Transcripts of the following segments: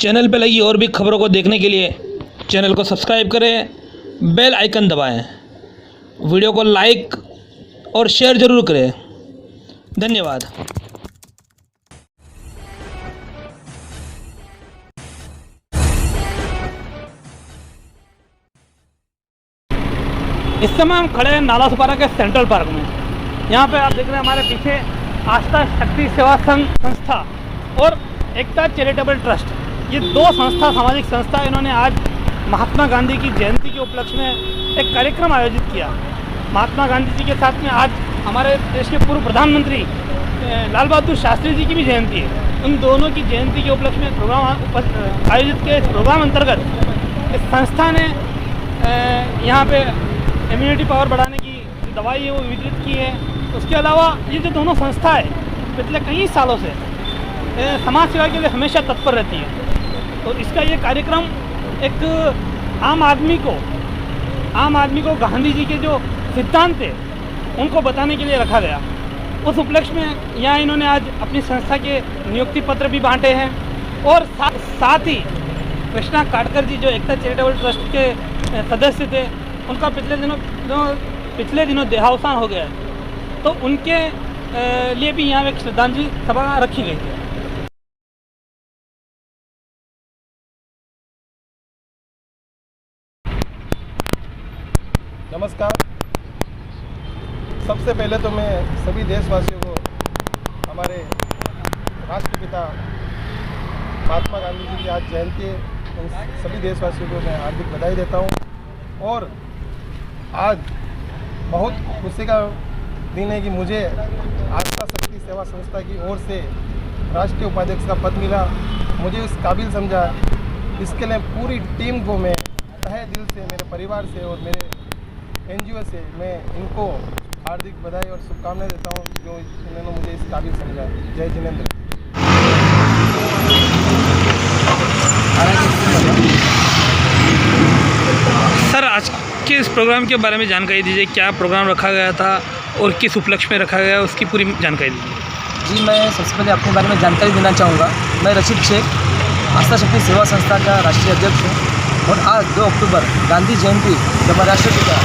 Channel पर लगी और भी खबरों को देखने के लिए चैनल को सब्सक्राइब करें, बेल आइकन दबाएं, वीडियो को लाइक और शेयर ज़रूर करें। धन्यवाद। इस समय हम खड़े हैं नाला सुपारा के सेंट्रल पार्क में। यहाँ पे आप देख रहे हैं हमारे पीछे आस्था शक्ति सेवा संघ संस्था और एकता चैरिटेबल ट्रस्ट, ये दो संस्था, सामाजिक संस्था, इन्होंने आज महात्मा गांधी की जयंती के उपलक्ष्य में एक कार्यक्रम आयोजित किया। महात्मा गांधी जी के साथ में आज हमारे देश के पूर्व प्रधानमंत्री लाल बहादुर शास्त्री जी की भी जयंती है। उन दोनों की जयंती के उपलक्ष्य में प्रोग्राम आयोजित किए। इस प्रोग्राम अंतर्गत इस संस्था ने यहाँ पे इम्यूनिटी पावर बढ़ाने की दवाई है वो वितरित की है। उसके अलावा ये जो दोनों संस्थाएं पिछले कई सालों से समाज सेवा के लिए हमेशा तत्पर रहती है। तो इसका ये कार्यक्रम एक आम आदमी को गांधी जी के जो सिद्धांत थे उनको बताने के लिए रखा गया। उस उपलक्ष्य में यहाँ इन्होंने आज अपनी संस्था के नियुक्ति पत्र भी बांटे हैं और साथ ही कृष्णा काटकर जी जो एकता चैरिटेबल ट्रस्ट के सदस्य थे, उनका पिछले दिनों देहावसान हो गया है, तो उनके लिए भी यहाँ एक श्रद्धांजलि सभा रखी गई थी। नमस्कार। सबसे पहले तो मैं सभी देशवासियों को हमारे राष्ट्रपिता महात्मा गांधी जी की आज जयंती है, उन सभी देशवासियों को मैं हार्दिक बधाई देता हूँ। और आज बहुत खुशी का दिन है कि मुझे आस्था शक्ति सेवा संस्था की ओर से राष्ट्रीय उपाध्यक्ष का पद मिला। मुझे उस काबिल समझा, इसके लिए पूरी टीम को मैं तहे दिल से, मेरे परिवार से और मेरे NGO से मैं इनको हार्दिक बधाई और शुभकामनाएं देता हूं जो इन्होंने मुझे इस काबिल समझा। जय जिनेंद्र। सर, आज के इस प्रोग्राम के बारे में जानकारी दीजिए। क्या प्रोग्राम रखा गया था और किस उपलक्ष्य में रखा गया, उसकी पूरी जानकारी दीजिए। जी, मैं सबसे पहले अपने बारे में जानकारी देना चाहूँगा। मैं रशीद शेख, आस्था शक्ति सेवा संस्था का राष्ट्रीय अध्यक्ष हूँ और आज 2 अक्टूबर गांधी जयंती, जब हमारे राष्ट्रपिता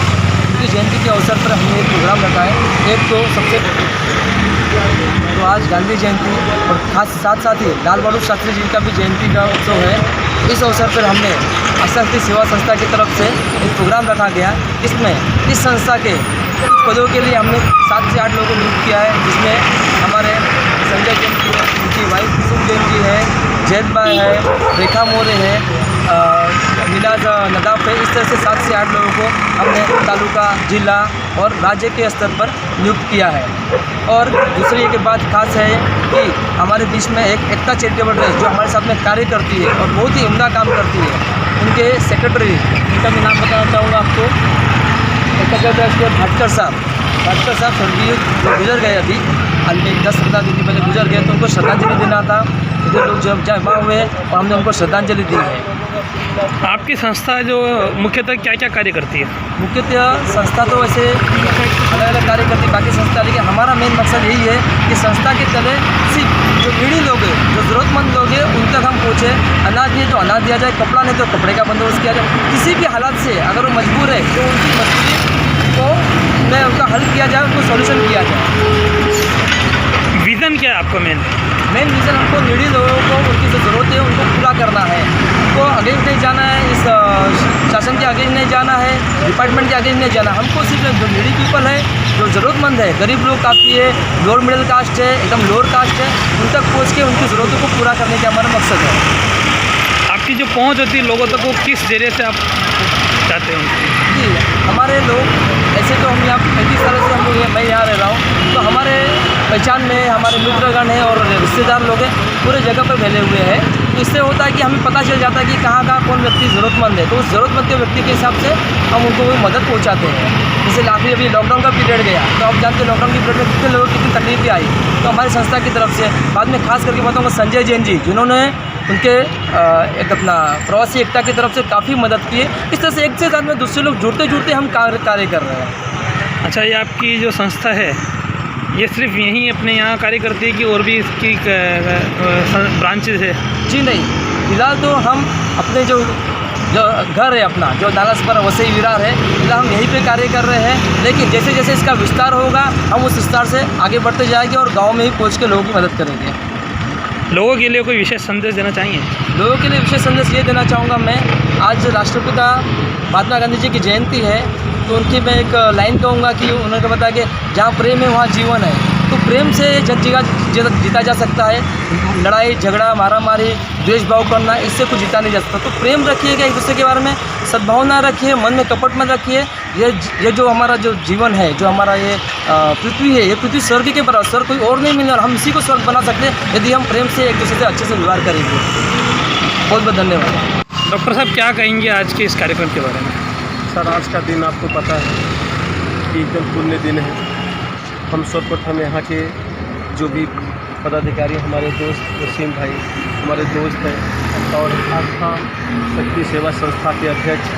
उनकी जयंती के अवसर पर हमने एक प्रोग्राम रखा है। एक तो आज गांधी जयंती और खास साथ ही लाल बहादुर शास्त्री जी का भी जयंती का उत्सव है। इस अवसर पर हमने आस्था शक्ति सेवा संस्था की तरफ से एक प्रोग्राम रखा गया। इसमें इस संस्था के पदों के लिए हमने 7 से 8 लोगों को नियुक्त किया है, जिसमें हमारे संजय जैन की उनकी वाइफ कुसुम जैन जी है, जैद भाई है, रेखा मोरे है, मिलाज नदाफ है। इस तरह से 7 से 8 लोगों को हमने तालुका, जिला और राज्य के स्तर पर नियुक्त किया है। और दूसरी एक बात खास है कि हमारे देश में एक एकता चैरिटेबल ट्रस्ट जो हमारे साथ में कार्य करती है और बहुत ही उम्दा काम करती है, उनके सेक्रेटरी, उनका भी नाम बताना चाहूँगा आपको, एकता ट्रस्ट के भाटकर साहब स्वर्गीय जो गुजर गए अभी 10-15 दिन पहले गुजर गए, तो उनको श्रद्धांजलि देना था। इधर लोग जब जमा हुए और हमने उनको श्रद्धांजलि दी है। आपकी संस्था जो मुख्यतः क्या क्या कार्य करती है? मुख्यतः संस्था तो वैसे अलग अलग कार्य करती है बाकी संस्था, लेकिन हमारा मेन मकसद यही है कि संस्था के तले सिर्फ जो नीडी लोग हैं, जो ज़रूरतमंद लोग हैं, उन तक हम पहुँचे। अनाज नहीं तो अनाज दिया जाए, कपड़ा नहीं तो कपड़े का बंदोबस्त किया जाए। किसी भी हालात से अगर वो मजबूर है तो उनकी मजबूरी को में उनका हल किया जाए, उनको सॉल्यूशन किया जाए। विज़न क्या है आपका? मेन विज़न हमको नीडी लोगों को उनकी जो ज़रूरत है उनको पूरा करना है। उनको अगेंस्ट नहीं जाना है, इस शासन के अगेंस्ट नहीं जाना है, डिपार्टमेंट के अगेंस्ट नहीं जाना। हमको सिर्फ जो नीडी पीपल है, जो ज़रूरतमंद है, गरीब लोग काफ़ी है, लोअर मिडिल कास्ट है, एकदम लोअर कास्ट है, उन तक पहुँच के उनकी ज़रूरतों को पूरा करने का हमारा मकसद है। आपकी जो पहुँच होती है लोगों तक, वो किस जरिए से आप चाहते हैं? जी, हमारे लोग ऐसे तो हम यहाँ 35 सालों से मैं यहाँ रह रहा हूँ, तो हमारे पहचान में हमारे मित्रगण हैं और रिश्तेदार लोग हैं, पूरे जगह पर फैले हुए हैं। तो इससे होता है कि हमें पता चल जाता है कि कहाँ कौन व्यक्ति ज़रूरतमंद है, तो उस ज़रूरतमंद के व्यक्ति के हिसाब से हम उनको वो मदद पहुँचाते हैं। जैसे आखिरी अभी लॉकडाउन का पीरियड गया, तो आप जानते हैं लॉकडाउन के पीरियड में कितने लोगों की कितनी तकलीफें आई, तो हमारी संस्था की तरफ से बाद में खास करके बताऊँगा संजय जैन जी, जिन्होंने उनके एक अपना प्रवासी एकता की तरफ से काफ़ी मदद की है। इस तरह से एक से साथ में दूसरे लोग जुड़ते हम कार्य कर रहे हैं। अच्छा, ये आपकी जो संस्था है ये सिर्फ यहीं अपने यहाँ कार्य करती है कि और भी इसकी ब्रांचेज है? जी नहीं, फिलहाल तो हम अपने जो घर है अपना जो नालासोपारा वसई विरार है, फिलहाल हम यहीं पे कार्य कर रहे हैं। लेकिन जैसे जैसे इसका विस्तार होगा हम उस विस्तार से आगे बढ़ते जाएंगे और गांव में ही पहुंच के लोगों की मदद करेंगे। लोगों के लिए कोई विशेष संदेश देना चाहिए? लोगों के लिए विशेष संदेश ये देना चाहूँगा मैं, आज राष्ट्रपिता महात्मा गांधी जी की जयंती है, तो उनकी मैं एक लाइन कहूँगा कि उन्होंने बताया कि जहाँ प्रेम है वहाँ जीवन है। तो प्रेम से जग जीता जा सकता है। लड़ाई झगड़ा मारामारी द्वेष भाव करना, इससे कुछ जीता नहीं जा सकता। तो प्रेम रखिएगा एक दूसरे के बारे में, सद्भावना रखिए, मन में कपट मत रखिए। ये जो हमारा जो जीवन है, जो हमारा ये पृथ्वी है, ये पृथ्वी स्वर्ग के बराबर, स्वर्ग कोई और नहीं मिलने, और हम इसी को स्वर्ग बना सकते हैं यदि हम प्रेम से एक दूसरे से अच्छे से व्यवहार करेंगे। बहुत बहुत धन्यवाद। डॉक्टर साहब क्या कहेंगे आज के इस कार्यक्रम के बारे में? सर, आज का दिन आपको पता है कि एकदम पुण्य दिन है। हम सर्वप्रथम यहाँ के जो भी पदाधिकारी, हमारे दोस्त वसीम भाई हमारे दोस्त हैं, और आस्था शक्ति सेवा संस्था के अध्यक्ष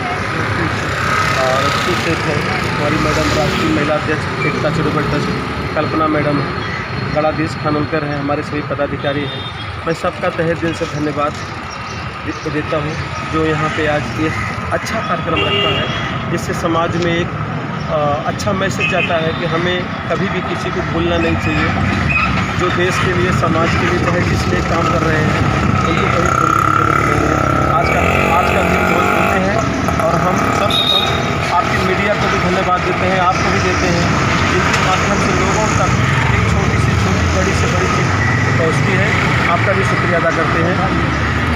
और सेठ है हमारी मैडम, राष्ट्रीय महिला अध्यक्ष एकता चैरिटेबल ट्रस्ट कल्पना मैडम, गणाधीश खानोलकर हैं, हमारे सभी पदाधिकारी हैं। मैं सबका तहे दिल से धन्यवाद देता हूँ जो यहाँ पे आज एक अच्छा कार्यक्रम रखा है, जिससे समाज में एक अच्छा मैसेज जाता है कि हमें कभी भी किसी को भूलना नहीं चाहिए। जो देश के लिए, समाज के लिए, चाहे जिस लिए काम कर रहे हैं, उनको कभी भूलने की जरूरत नहीं है। आज का दिन बहुत पुण्य है, और हम सब आपकी मीडिया को भी धन्यवाद देते हैं, आपको भी देते हैं, जिनके माध्यम से लोगों तक एक छोटी से छोटी, बड़ी से बड़ी चीज़ पहुँचती है। आपका भी शुक्रिया अदा करते हैं।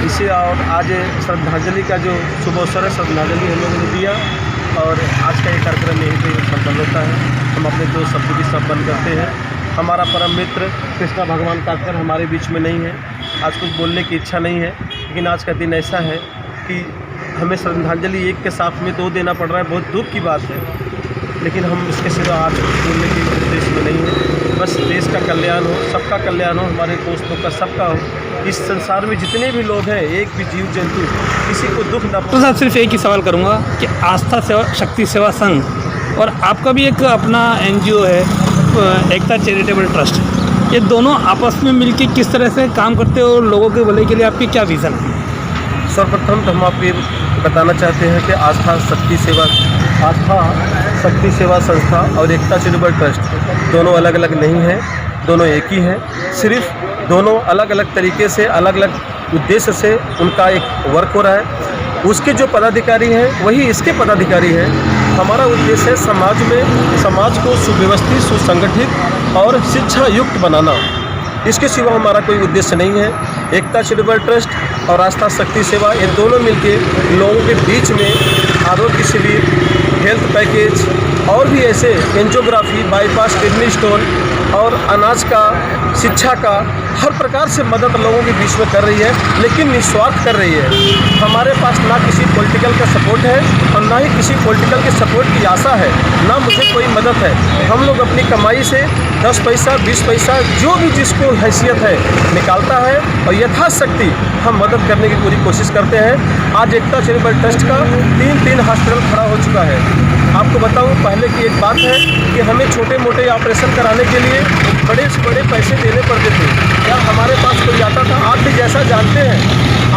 इसे और आज श्रद्धांजलि का जो शुभ अवसर है, श्रद्धांजलि हम लोगों ने दिया, और आज का ये कार्यक्रम यहीं पे संपन्न होता है। हम अपने दोस्त शब्द भी संपन्न करते हैं। हमारा परम मित्र कृष्णा भगवान काटकर हमारे बीच में नहीं है, आज कुछ बोलने की इच्छा नहीं है, लेकिन आज का दिन ऐसा है कि हमें श्रद्धांजलि एक के साथ में 2 देना पड़ रहा है। बहुत दुख की बात है, लेकिन हम इसके सिवा आज कुछ बोलने के उद्देश्य में नहीं है। बस देश का कल्याण हो, सबका कल्याण हो, हमारे दोस्तों का, सबका हो। इस संसार में जितने भी लोग हैं, एक भी जीव जंतु, किसी को दुख न तो साहब सिर्फ एक ही सवाल करूँगा कि आस्था सेवा शक्ति सेवा संघ और आपका भी एक अपना NGO है एकता चैरिटेबल ट्रस्ट, ये दोनों आपस में मिलकर किस तरह से काम करते हो और लोगों के भले के लिए आपकी क्या विज़न है? सर्वप्रथम तो हम आपको ये बताना चाहते हैं कि आस्था शक्ति सेवा संस्था और एकता चैरिटेबल ट्रस्ट दोनों अलग अलग नहीं हैं, दोनों एक ही हैं। सिर्फ दोनों अलग अलग तरीके से, अलग अलग उद्देश्य से उनका एक वर्क हो रहा है। उसके जो पदाधिकारी हैं वही इसके पदाधिकारी हैं। हमारा उद्देश्य है समाज को सुव्यवस्थित, सुसंगठित और शिक्षा युक्त बनाना। इसके सिवा हमारा कोई उद्देश्य नहीं है। एकता चैरिटेबल ट्रस्ट और आस्था शक्ति सेवा, ये दोनों मिलके लोगों के बीच में आरोग्य शिविर, हेल्थ पैकेज और भी ऐसे एंजियोग्राफी, बाईपास, किडनी स्टोन और अनाज का, शिक्षा का, हर प्रकार से मदद लोगों के बीच में कर रही है, लेकिन निस्वार्थ कर रही है। हमारे पास ना किसी पॉलिटिकल का सपोर्ट है और ना ही किसी पॉलिटिकल के सपोर्ट की आशा है, ना मुझे कोई मदद है। हम लोग अपनी कमाई से 10 पैसा, 20 पैसा, जो भी जिसको हैसियत है निकालता है, और यथाशक्ति हम मदद करने की पूरी कोशिश करते हैं। आज एकता चैरिटेबल ट्रस्ट का 3 हॉस्पिटल खड़ा हो चुका है। आपको बताऊं, पहले की एक बात है कि हमें छोटे मोटे ऑपरेशन कराने के लिए बड़े से बड़े पैसे देने पड़ते थे, या हमारे पास कोई आता था। आप भी जैसा जानते हैं,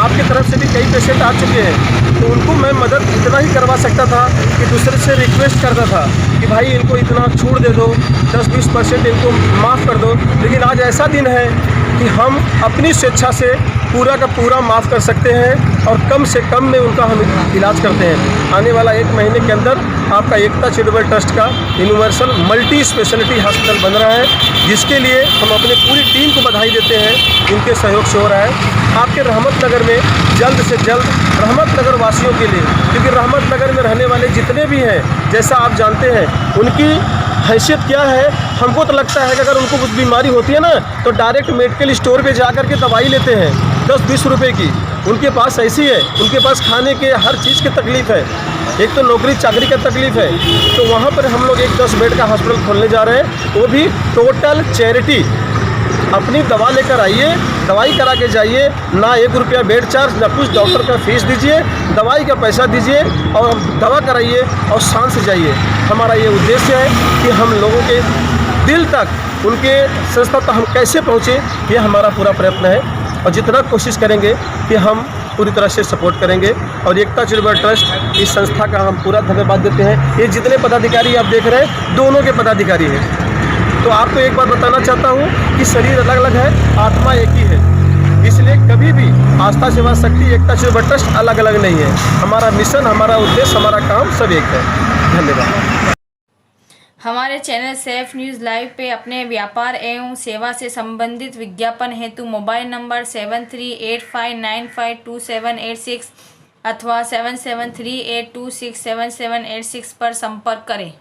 आपकी तरफ से भी कई पेशेंट आ चुके हैं, तो उनको मैं मदद इतना ही करवा सकता था कि दूसरे से रिक्वेस्ट करता था कि भाई इनको इतना छूट दे दो, 10-20% इनको माफ़ कर दो। लेकिन आज ऐसा दिन है कि हम अपनी स्वेच्छा से पूरा का पूरा माफ़ कर सकते हैं, और कम से कम में उनका हम इलाज करते हैं। आने वाला 1 महीने के अंदर आपका एकता चैरिटेबल ट्रस्ट का यूनिवर्सल मल्टी स्पेशलिटी हॉस्पिटल बन रहा है, जिसके लिए हम अपनी पूरी टीम को बधाई देते हैं। इनके सहयोग से हो रहा है। आपके रहमत नगर में जल्द से जल्द रहमत नगर वासियों के लिए, क्योंकि रहमत नगर में रहने वाले जितने भी हैं, जैसा आप जानते हैं, उनकी हैसियत क्या है। हमको तो लगता है कि अगर उनको कुछ बीमारी होती है ना, तो डायरेक्ट मेडिकल स्टोर पे जा कर के दवाई लेते हैं 10-20 रुपए की। उनके पास ऐसी है, उनके पास खाने के हर चीज़ की तकलीफ़ है, एक तो नौकरी चाकरी का तकलीफ़ है। तो वहाँ पर हम लोग एक 10 बेड का हॉस्पिटल खोलने जा रहे हैं, वो भी टोटल चैरिटी। अपनी दवा लेकर आइए, दवाई करा के जाइए, ना 1 रुपया बेड चार्ज, ना कुछ डॉक्टर का फीस दीजिए, दवाई का पैसा दीजिए और दवा कराइए और शान से जाइए। हमारा ये उद्देश्य है कि हम लोगों के दिल तक, उनके संस्था तक हम कैसे पहुँचे, ये हमारा पूरा प्रयत्न है। और जितना कोशिश करेंगे कि हम पूरी तरह से सपोर्ट करेंगे। और एकता चैरिटेबल ट्रस्ट इस संस्था का हम पूरा धन्यवाद देते हैं। ये जितने पदाधिकारी आप देख रहे हैं दोनों के पदाधिकारी हैं। तो आपको एक बात बताना चाहता हूँ कि शरीर अलग अलग है, आत्मा एक ही है, इसलिए कभी भी आस्था सेवा शक्ति एकता चैरिटेबल ट्रस्ट अलग अलग नहीं है। हमारा मिशन, हमारा उद्देश्य, हमारा काम सब एक है। धन्यवाद। हमारे चैनल सेफ न्यूज़ लाइव पे अपने व्यापार एवं सेवा से संबंधित विज्ञापन हेतु मोबाइल नंबर 7385952786 अथवा 7738267786 पर संपर्क करें।